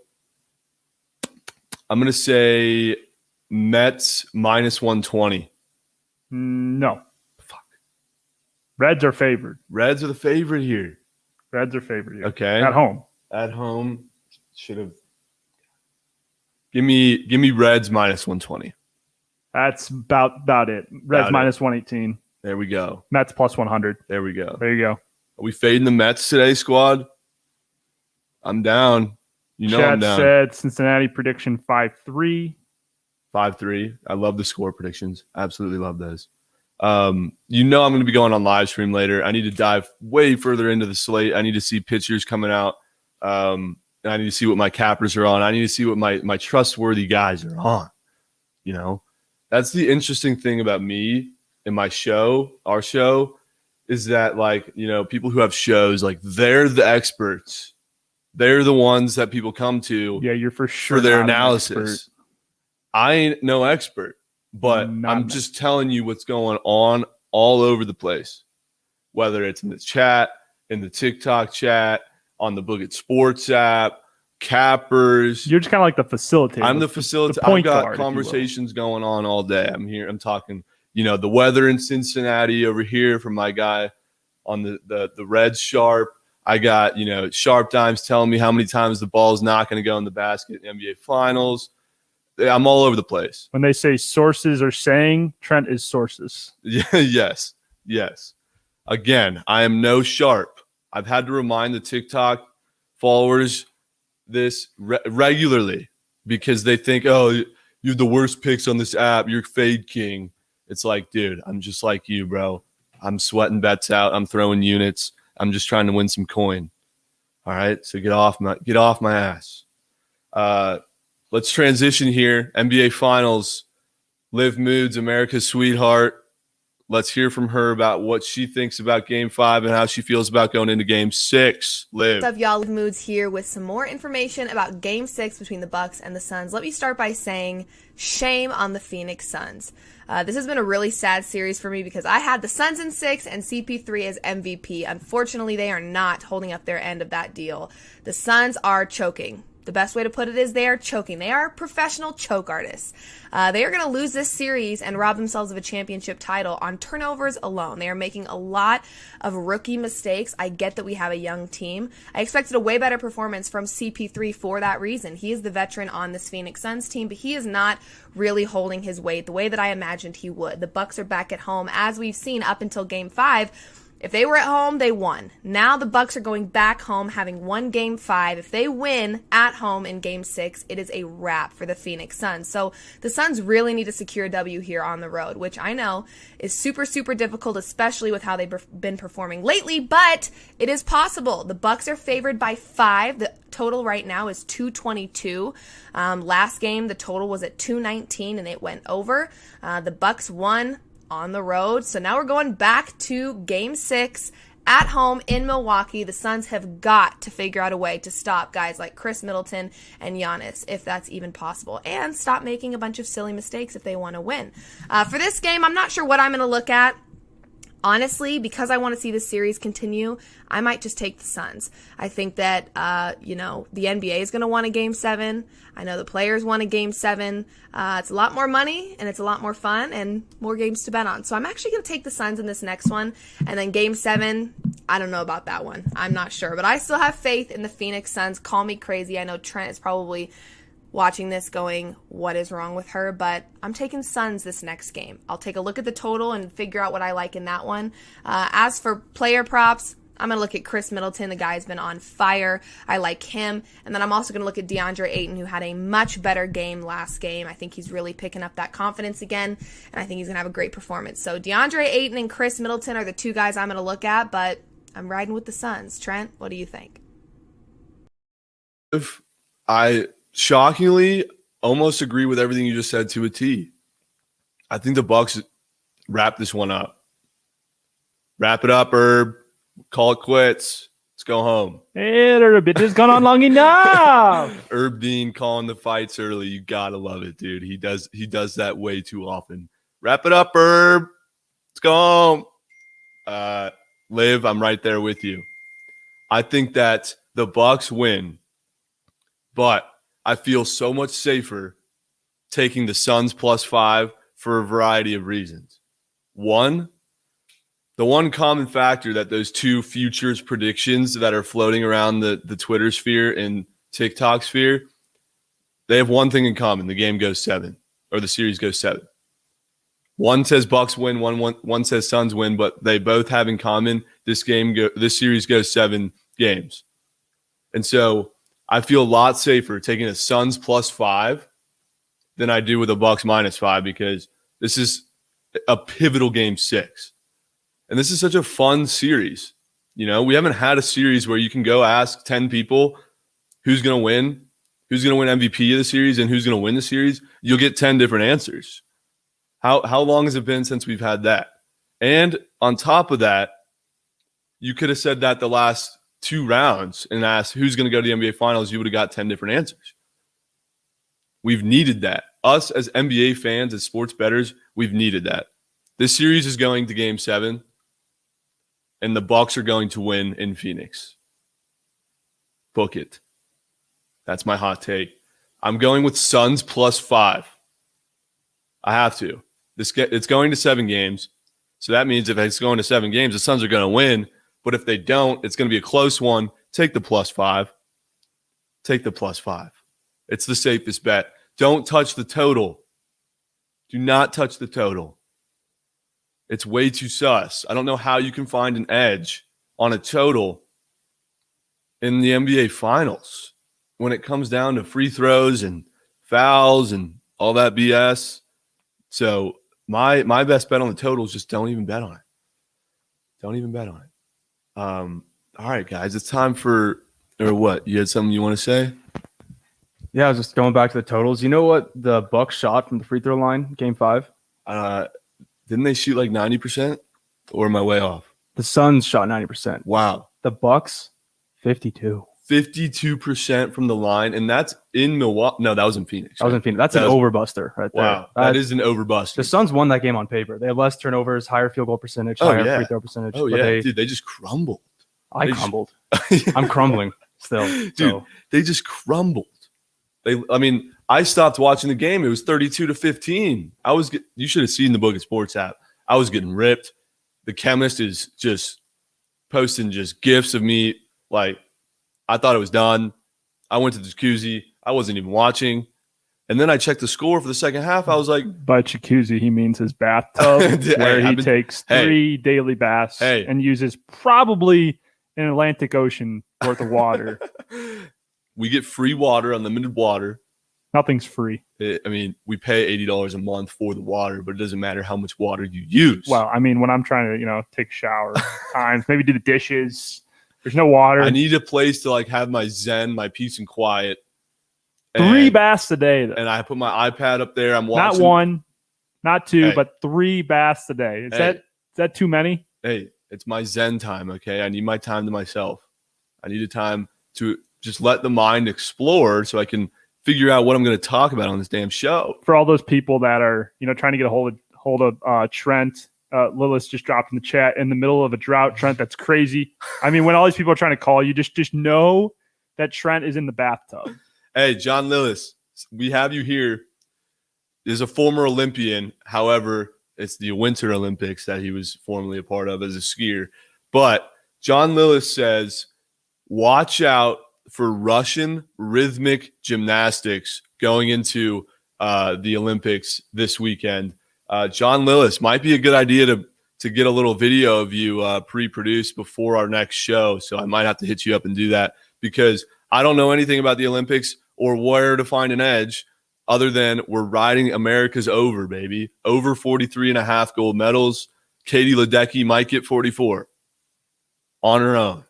I'm going to say Mets minus 120. No. Fuck. Reds are favored. Reds are the favorite here. Reds are favored here. Okay. At home. At home. Should have. Give me Reds minus 120. That's about it. Reds minus 118. There we go. Mets plus 100. There we go. There you go. Are we fading the Mets today, squad? I'm down. You know Chat I'm down. said Cincinnati prediction 5-3. 5-3. I love the score predictions. Absolutely love those. You know I'm going to be going on live stream later. I need to dive way further into the slate. I need to see pitchers coming out. And I need to see what my cappers are on. I need to see what my trustworthy guys are on. You know, that's the interesting thing about me and my show, our show, is that, like, you know, people who have shows, like, they're the experts. They're the ones that people come to. Yeah, you're for sure for their analysis. I ain't no expert, but I'm just telling you what's going on all over the place, whether it's in the chat, in the TikTok chat, on the Book It Sports app, cappers. You're just kind of like the facilitator. I'm the facilitator. I've got conversations going on all day. I'm here. I'm talking, you know, the weather in Cincinnati over here from my guy on the Reds Sharp. I got, you know, Sharp Dimes telling me how many times the ball's not going to go in the basket in the NBA Finals. I'm all over the place. When they say sources are saying, Trent is sources. Yes. Again, I am no Sharp. I've had to remind the TikTok followers this regularly because they think, oh, you have the worst picks on this app. You're fade king. It's like, dude, I'm just like you, bro. I'm sweating bets out. I'm throwing units. I'm just trying to win some coin. All right, so get off my ass. Let's transition here. NBA Finals. Liv Moods, America's sweetheart. Let's hear from her about what she thinks about Game 5 and how she feels about going into Game 6. Liv. What's up, y'all? Liv Moods here with some more information about Game 6 between the Bucks and the Suns. Let me start by saying shame on the Phoenix Suns. This has been a really sad series for me because I had the Suns in 6 and CP3 as MVP. Unfortunately, they are not holding up their end of that deal. The Suns are choking. The best way to put it is they are choking. They are professional choke artists. They are going to lose this series and rob themselves of a championship title on turnovers alone. They are making a lot of rookie mistakes. I get that we have a young team. I expected a way better performance from CP3 for that reason. He is the veteran on this Phoenix Suns team, but he is not really holding his weight the way that I imagined he would. The Bucks are back at home, as we've seen up until Game 5. If they were at home, they won. Now the Bucks are going back home, having won Game 5. If they win at home in Game 6, it is a wrap for the Phoenix Suns. So the Suns really need to secure a W here on the road, which I know is super, super difficult, especially with how they've been performing lately, but it is possible. The Bucks are favored by 5. The total right now is 222. Last game, the total was at 219, and it went over. The Bucks won on the road. So now we're going back to Game 6 at home in Milwaukee. The Suns have got to figure out a way to stop guys like Chris Middleton and Giannis, if that's even possible, and stop making a bunch of silly mistakes if they want to win. For this game, I'm not sure what I'm going to look at. Honestly, because I want to see this series continue, I might just take the Suns. I think that, the NBA is going to want a Game 7. I know the players want a Game 7. It's a lot more money, and it's a lot more fun, and more games to bet on. So I'm actually going to take the Suns in this next one. And then Game 7, I don't know about that one. I'm not sure. But I still have faith in the Phoenix Suns. Call me crazy. I know Trent is probably watching this going, what is wrong with her? But I'm taking Suns this next game. I'll take a look at the total and figure out what I like in that one. As for player props, I'm going to look at Chris Middleton. The guy's been on fire. I like him. And then I'm also going to look at DeAndre Ayton, who had a much better game last game. I think he's really picking up that confidence again, and I think he's going to have a great performance. So DeAndre Ayton and Chris Middleton are the two guys I'm going to look at, but I'm riding with the Suns. Trent, what do you think? If I shockingly almost agree with everything you just said to a T. I think the Bucks wrap this one up. Wrap it up, Herb. Call it quits. Let's go home. Hey, the bit has gone on long enough. Herb Dean calling the fights early. You gotta love it, dude. He does that way too often. Wrap it up, Herb. Let's go home. Liv, I'm right there with you. I think that the Bucks win, but I feel so much safer taking the Suns +5 for a variety of reasons. One, the one common factor that those two futures predictions that are floating around the Twitter sphere and TikTok sphere, they have one thing in common. The game goes 7, or the series goes 7. One says Bucks win, one says Suns win, but they both have in common this series goes 7 games. And so I feel a lot safer taking a Suns +5 than I do with a Bucks -5, because this is a pivotal game 6. And this is such a fun series. You know, we haven't had a series where you can go ask 10 people who's going to win MVP of the series and who's going to win the series. You'll get 10 different answers. How long has it been since we've had that? And on top of that, you could have said that the last 2 rounds and asked who's going to go to the NBA Finals. You would have got 10 different answers. We've needed that. Us as NBA fans, as sports bettors, we've needed that. This series is going to Game 7, and the Bucks are going to win in Phoenix. Book it. That's my hot take. I'm going with Suns +5. I have to. It's going to 7 games. So that means if it's going to 7 games, the Suns are going to win. But if they don't, it's going to be a close one. Take the +5. Take the +5. It's the safest bet. Don't touch the total. Do not touch the total. It's way too sus. I don't know how you can find an edge on a total in the NBA Finals when it comes down to free throws and fouls and all that BS. So my best bet on the total is just don't even bet on it. Don't even bet on it. All right, guys, it's time for – or what? You had something you want to say? Yeah, I was just going back to the totals. You know what the Bucks shot from the free throw line, Game 5? Didn't they shoot like 90%? Or am I way off? The Suns shot 90%. Wow. The Bucks, 52. 52% from the line, and that's in Milwaukee. No, that was in Phoenix. That was in Phoenix. That's an overbuster right there. Wow, that is an overbuster. The Suns won that game on paper. They had less turnovers, higher field goal percentage, higher free throw percentage. Oh, yeah. Dude, they just crumbled. I crumbled. I'm crumbling still. Dude, they just crumbled. I stopped watching the game. It was 32-15. You should have seen the Book of Sports app. I was getting ripped. The chemist is just posting just gifs of me. Like, I thought it was done. I went to the jacuzzi. I wasn't even watching. And then I checked the score for the second half. I was like, by jacuzzi, he means his bathtub, where he takes 3 daily baths and uses probably an Atlantic Ocean worth of water. We get free water, unlimited water. Nothing's free. We pay $80 a month for the water, but it doesn't matter how much water you use. Well, when I'm trying to, take a shower times, maybe do the dishes, there's no water. I need a place to have my zen, my peace and quiet. 3 baths a day, though. And I put my iPad up there. I'm watching. Not 1, not 2, but 3 baths a day. Is that too many? Hey, it's my zen time, okay? I need my time to myself. I need a time to just let the mind explore so I can figure out what I'm going to talk about on this damn show. For all those people that are, trying to get a hold of Trent, Lillis just dropped in the chat in the middle of a drought. Trent, that's crazy. When all these people are trying to call you, just know that Trent is in the bathtub. Hey, John Lillis, we have you here. Is a former Olympian. However, it's the Winter Olympics that he was formerly a part of as a skier. But John Lillis says, watch out for Russian rhythmic gymnastics going into the Olympics this weekend. John Lillis, might be a good idea to to get a little video of you pre-produced before our next show. So I might have to hit you up and do that because I don't know anything about the Olympics or where to find an edge other than we're riding America's over, baby. Over 43.5 gold medals. Katie Ledecky might get 44 on her own.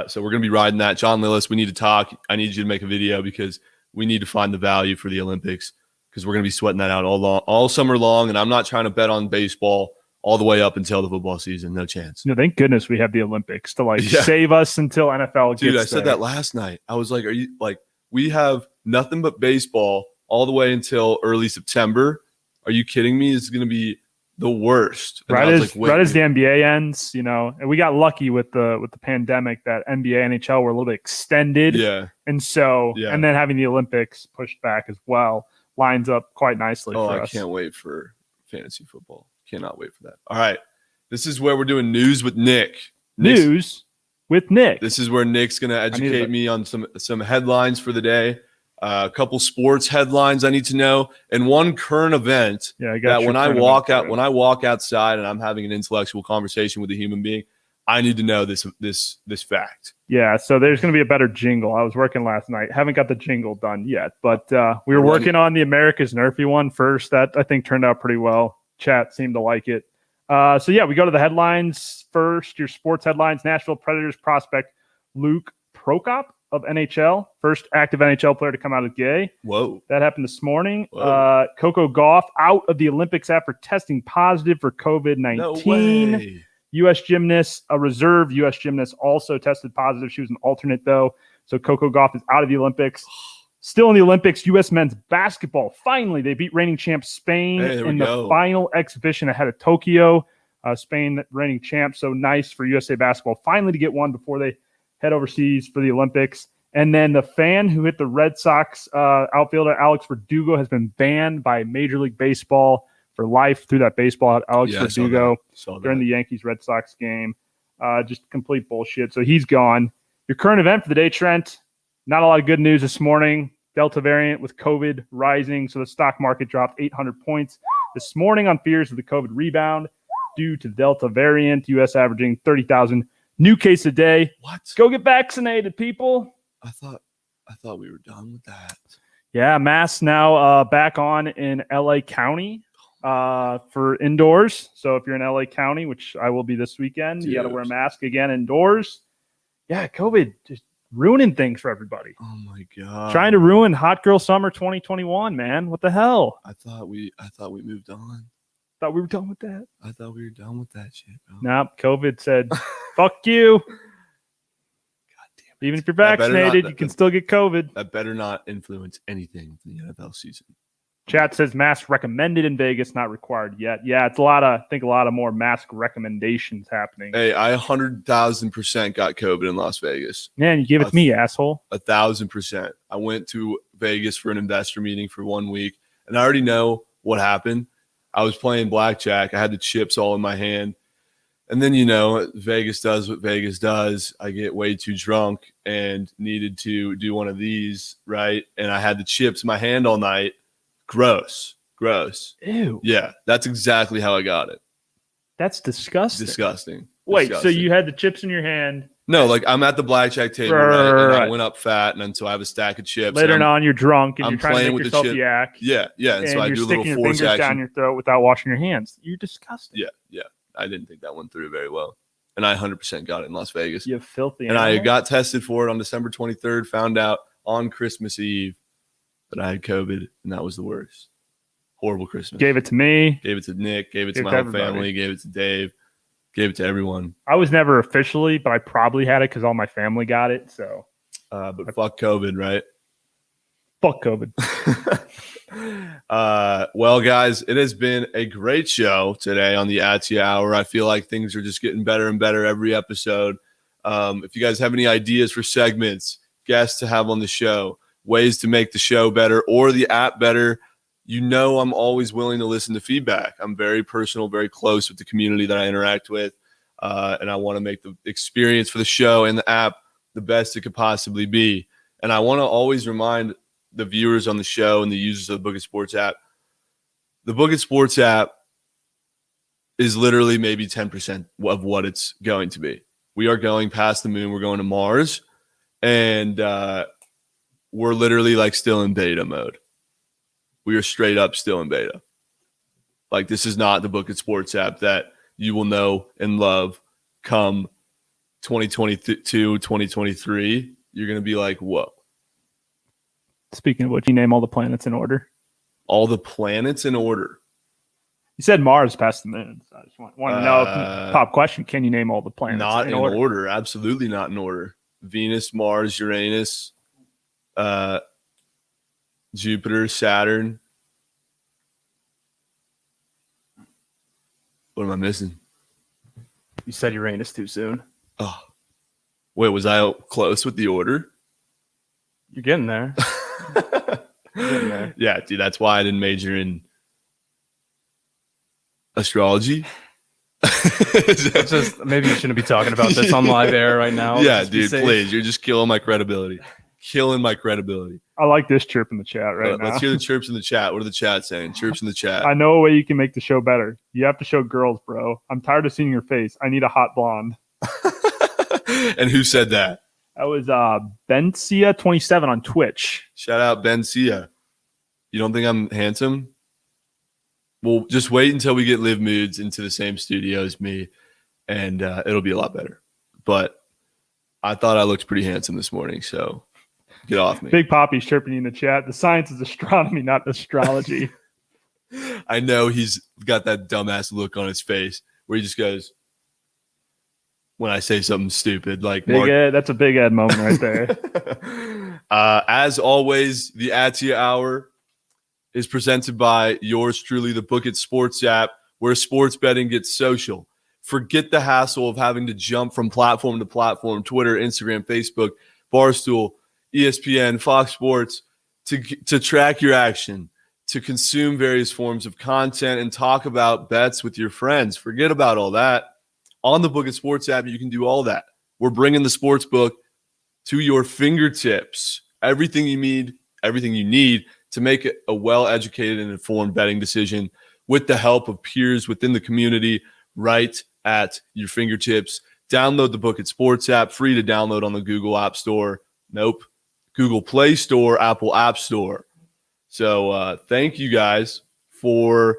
So we're going to be riding that. John Lillis, we need to talk. I need you to make a video because we need to find the value for the Olympics because we're going to be sweating that out all summer long. And I'm not trying to bet on baseball all the way up until the football season. No chance. Thank goodness we have the Olympics to save us until NFL gets Dude, I said that last night. I was like, are you like, we have nothing but baseball all the way until early September. Are you kidding me? It's going to be the worst. And right as the NBA ends, and we got lucky with the pandemic that NBA, NHL were a little bit extended. Yeah. And so, and then having the Olympics pushed back as well lines up quite nicely for us. I can't wait for fantasy football. Cannot wait for that. All right. This is where we're doing news with Nick. News with Nick. This is where Nick's going to educate me on some headlines for the day. A couple sports headlines I need to know, and one current event that when I walk outside and I'm having an intellectual conversation with a human being, I need to know this fact. Yeah, so there's going to be a better jingle. I was working last night. Haven't got the jingle done yet, but we were working on the America's Nerfy one first. That I think turned out pretty well. Chat seemed to like it. So we go to the headlines first. Your sports headlines: Nashville Predators prospect Luke Prokop of NHL, first active NHL player to come out of gay. Whoa. That happened this morning. Coco Gauff out of the Olympics after testing positive for COVID-19. No way. U.S. gymnast, a reserve U.S. gymnast, also tested positive. She was an alternate, though. So Coco Gauff is out of the Olympics. Still in the Olympics, U.S. men's basketball. Finally, they beat reigning champ Spain in the final exhibition ahead of Tokyo. Spain, reigning champ. So nice for USA basketball finally to get one before they head overseas for the Olympics. And then the fan who hit the Red Sox outfielder Alex Verdugo has been banned by Major League Baseball for life through that baseball. Alex Verdugo during the Yankees-Red Sox game. Just complete bullshit. So he's gone. Your current event for the day, Trent, not a lot of good news this morning. Delta variant with COVID rising. So the stock market dropped 800 points this morning on fears of the COVID rebound due to the Delta variant. U.S. averaging 30,000 new case a day. What? Go get vaccinated, people. I thought we were done with that. Yeah, masks now back on in LA County for indoors. So if you're in LA County, which I will be this weekend, you got to wear a mask again indoors. Yeah, COVID just ruining things for everybody. Oh my god. Trying to ruin Hot Girl Summer 2021, man. What the hell? I thought we moved on. Thought we were done with that. I thought we were done with that shit, bro. Nope, COVID said, fuck you. God damn it. Even if you're vaccinated, you can still get COVID. That better not influence anything in the NFL season. Chat says mask recommended in Vegas, not required yet. Yeah, it's a lot of more mask recommendations happening. Hey, I 100,000% got COVID in Las Vegas. Man, you gave it to me, asshole. 1,000%. I went to Vegas for an investor meeting for 1 week, and I already know what happened. I was playing blackjack. I had the chips all in my hand. And then, Vegas does what Vegas does. I get way too drunk and needed to do one of these, right? And I had the chips in my hand all night. Gross. Ew. Yeah, that's exactly how I got it. That's disgusting. Disgusting. Wait, so you had the chips in your hand? No, like I'm at the blackjack table, right? And I went up fat, and then so I have a stack of chips. Later on, you're drunk, and you're trying to make yourself yak. Yeah. And so I do a little sticking your force fingers action down your throat without washing your hands. You're disgusting. Yeah. I didn't think that one through very well. And I 100% got it in Las Vegas. You filthy animal. And I got tested for it on December 23rd, found out on Christmas Eve that I had COVID, and that was the worst. Horrible Christmas. Gave it to me. Gave it to Nick. Gave it to my whole family. Gave it to Dave. Gave it to everyone. I was never officially, but I probably had it because all my family got it. So, but fuck COVID, right? Fuck COVID. Well, guys, it has been a great show today on the Attyah Hour. I feel like things are just getting better and better every episode. If you guys have any ideas for segments, guests to have on the show, ways to make the show better or the app better, I'm always willing to listen to feedback. I'm very personal, very close with the community that I interact with, and I want to make the experience for the show and the app the best it could possibly be. And I want to always remind the viewers on the show and the users of the Book It Sports app, the Book It Sports app is literally maybe 10% of what it's going to be. We are going past the moon. We're going to Mars. And we're literally like still in beta mode. We are straight up still in beta. Like, this is not the Book It Sports app that you will know and love come 2022, 2023. You're going to be like, whoa. Speaking of which, you name all the planets in order. All the planets in order. You said Mars past the moon. So I just want to know, pop question, can you name all the planets Not in order. Absolutely not in order. Venus, Mars, Uranus, Jupiter, Saturn. What am I missing? You said Uranus too soon. Oh, wait, was I close with the order? You're getting there. Yeah, dude, that's why I didn't major in astrology. It's just, maybe you shouldn't be talking about this on live air right now. Yeah, dude, please. You're just killing my credibility. I like this chirp in the chat now. Let's hear the chirps in the chat. What are the chat saying? Chirps in the chat. I know a way you can make the show better. You have to show girls, bro. I'm tired of seeing your face. I need a hot blonde. And who said that? That was Bencia27 on Twitch. Shout out Bencia. You don't think I'm handsome? Well, just wait until we get Live Moods into the same studio as me, and it'll be a lot better. But I thought I looked pretty handsome this morning, so get off me. Big Poppy's chirping you in the chat. The science is astronomy, not astrology. I know he's got that dumbass look on his face where he just goes, when I say something stupid, like Big Ed, that's a Big Ed moment right there. As always, the Attyah Hour is presented by yours truly, the Book It Sports app, where sports betting gets social. Forget the hassle of having to jump from platform to platform, Twitter, Instagram, Facebook, Barstool, ESPN, Fox Sports, to track your action, to consume various forms of content, and talk about bets with your friends. Forget about all that. On the Book It Sports app, you can do all that. We're bringing the sports book to your fingertips. Everything you need to make a well-educated and informed betting decision with the help of peers within the community right at your fingertips. Download the Book It Sports app, free to download on the Google App Store. Nope. Google Play Store, Apple App Store. So thank you guys for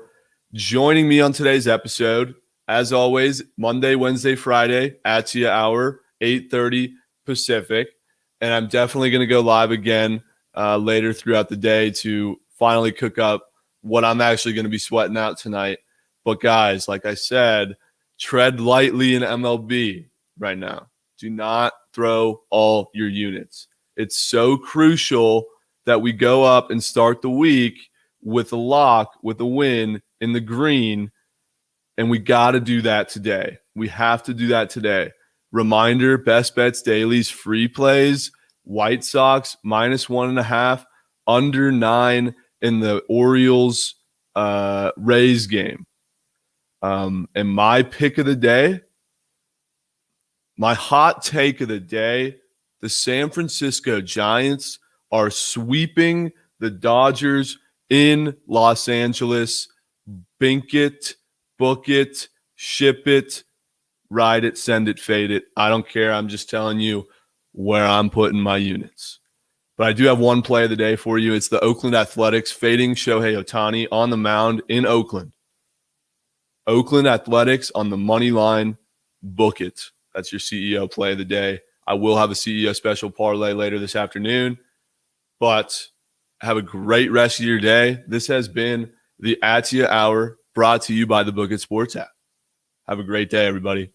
joining me on today's episode. As always, Monday, Wednesday, Friday, Attyah Hour, 8:30 Pacific. And I'm definitely going to go live again later throughout the day to finally cook up what I'm actually going to be sweating out tonight. But guys, like I said, tread lightly in MLB right now. Do not throw all your units. It's so crucial that we go up and start the week with a lock, with a win in the green. And we got to do that today. We have to do that today. Reminder, Best Bets Daily's free plays, White Sox -1.5, under 9 in the Orioles Rays game. And my pick of the day, my hot take of the day, the San Francisco Giants are sweeping the Dodgers in Los Angeles. Bink it, book it, ship it, ride it, send it, fade it. I don't care. I'm just telling you where I'm putting my units. But I do have one play of the day for you. It's the Oakland Athletics fading Shohei Ohtani on the mound in Oakland. Oakland Athletics on the money line. Book it. That's your CEO play of the day. I will have a CEO special parlay later this afternoon. But have a great rest of your day. This has been the Attyah Hour, brought to you by the Book It Sports app. Have a great day, everybody.